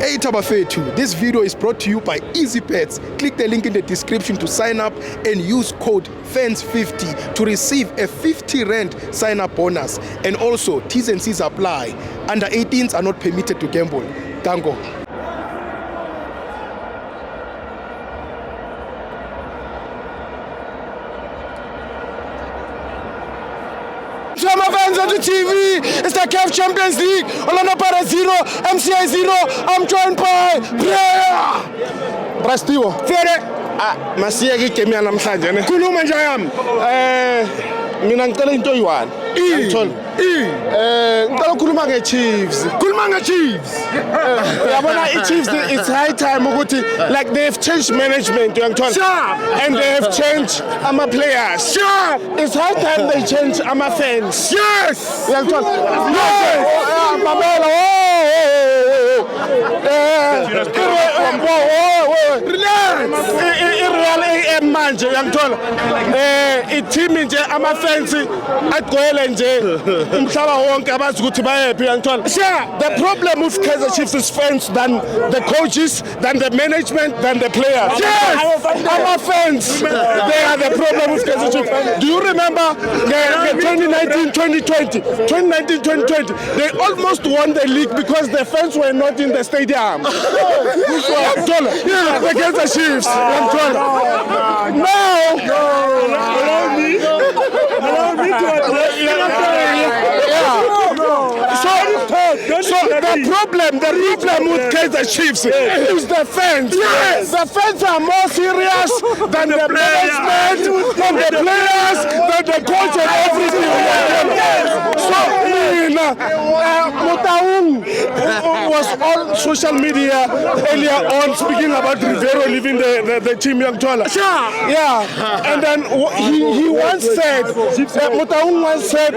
Hey Tabafethu, this video is brought to you by EasyBets. Click the link in the description to sign up and use code FANS50 to receive a 50 Rand sign-up bonus. And also, T's and C's apply. Under 18s are not permitted to gamble. Tango. My fans on the TV, it's the CAF Champions League. Orlando Pirates 0, MCI 0. I'm joined by Player Brastiwo. Fere masiya ke game yana namhlanje ne. Khuluma nje yami. Mina ngicela into oyi-1. Ngithola. Ngicela ukukhuluma nge-Chiefs. Khuluma nge-Chiefs. Yabona i-Chiefs it's high time ukuthi like they've changed management uyangithola. Sure. And they have changed ama players. Sure. It's high time they change ama fans. Yes. Uyangithola. I-Real AM manje uyangithola. I-team nje ama fans agcwele nje umhlaba wonke abazi ukuthi bayephi uyangithola. The problem with Kaizer Chiefs is fans than the coaches, than the management, than the players. Yes. Our fans, they are the problem with Kaizer Chiefs. Do you remember the 2019-2020? 2019-2020, they almost won the league because the fans were not in the stadium. The Kaizer Chiefs. Now, allow me to So the problem with Kaizer Chiefs is the fans. Yes. The fans are more serious than the management, than the players, than the coach and everything. So Motaung was on social media earlier on speaking about Rivero leaving the team Youngtola. Yeah. And then he once said, Motaung once said,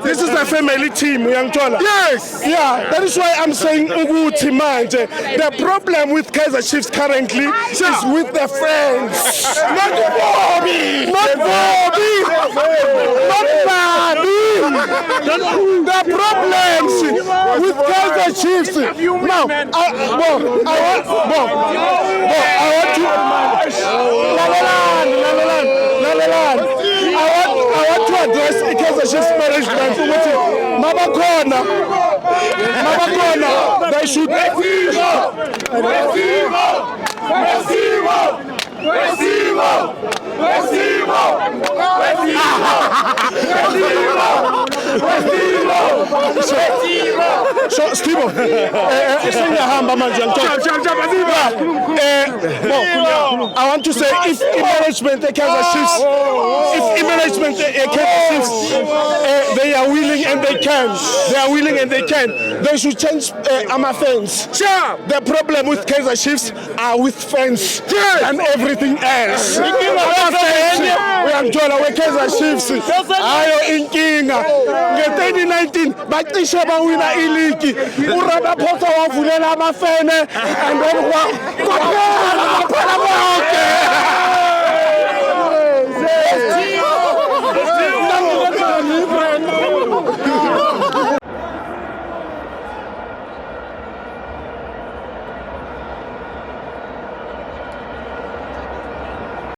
this is a family team Youngtola. Yes. Yeah, that is why I'm saying Uguti manje. The problem with Kaizer Chiefs currently is with the fans. Not Bobby! Not Bobby! Not Bobby! The problems with Kaizer Chiefs. Now, I want to address Kaizer Chiefs management. Mabakona, they should. So, Stivo, I want to say if management Kaizer Chiefs, they are willing and they can, they should change our fans. Sure. The problem with Kaizer Chiefs are with fans and everything else. Uyangithola we-Kaizer Chiefs hayo inkinga nge-2019 bacishe bawina iligi uRamaphosa wavulela amafene and then kwaphela bonke.